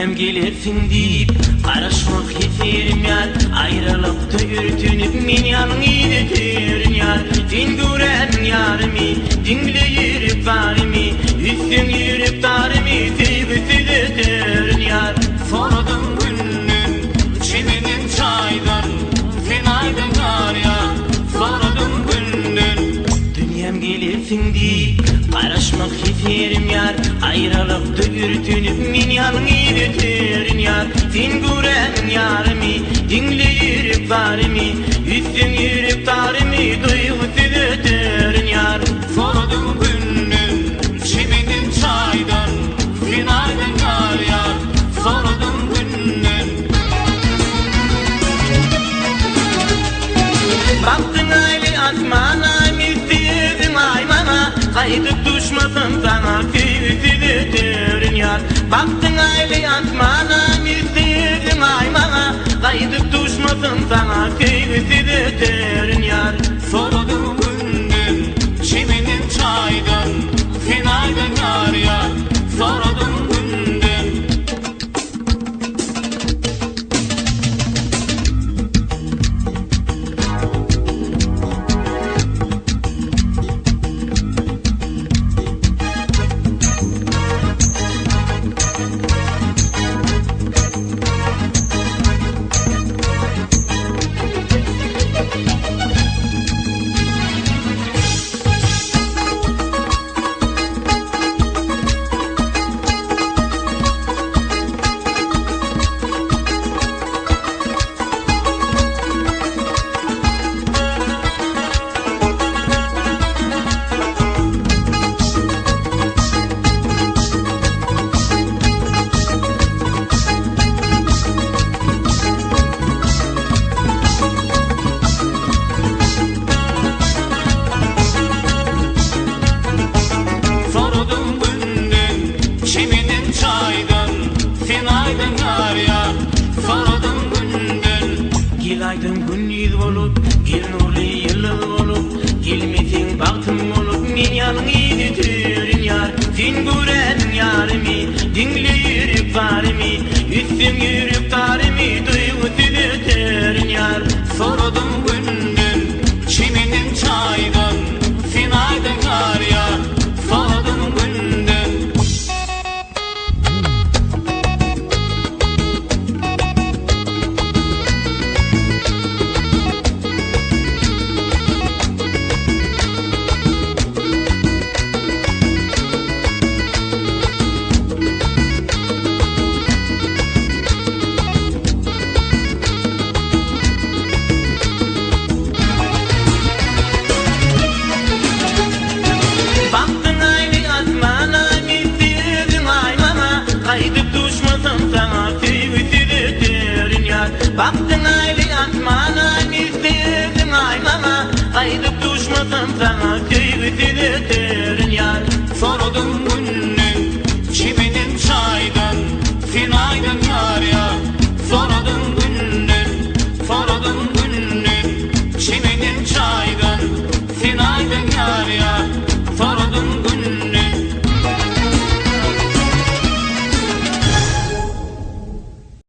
Dünyam gelirsin deyip Qarışmaq yeterim yar Ayrılıqta ürtünüp men yanıngda tüyürün yar Sen gören yarımı Dingleyirip varımı Üstün yürüp darımı Sevgisi de törün yar Sordum günün Çiminin çaydan Sen aydın yar yar Sordum günün Dünyam gelirsin deyip Qarışmaq yeterim yar Ayrılıqta ürtünüp men yanıngda tüyürün yar Sen gören yarımı Dingleyirip varımı Üstün yürüp darımı Duygusu da törün yar Sordum günün Çiminin çaydan Sen aydın yar yar Sordum günün Baktın aylı asmana Müstüzün aymana Kaydıp düşmasın sana Sevgisi de törün yar Baktın aylı asmana Müstüzün aymana Kaydıp düşmasın sana Sevgisi de törün yar Sordum günün Çiminin çaydan Sen aydın yar yar Sordum günün Sordum günün Çiminin çaydan Sen aydın yar yar Sordum günün Gel aydın gün yüz olup Gel nurlu yıldız olup Gelmesin baktım olup Men yanıngda tüyürün yar Sen gören yarımı Dinleyirip varımı Üstün yürüp darımı Duygusu da törün yar Sordum günün Çiminin çaydan Sen aydın yar yar Sordum günün Baktın aylı asmana Müstüzün aymana Kaydıp düşmasın sana Sevgisi de törün yar Baktın aylı asmana Müstüzün aymana Kaydıp düşmasın sana Sevgisi de törün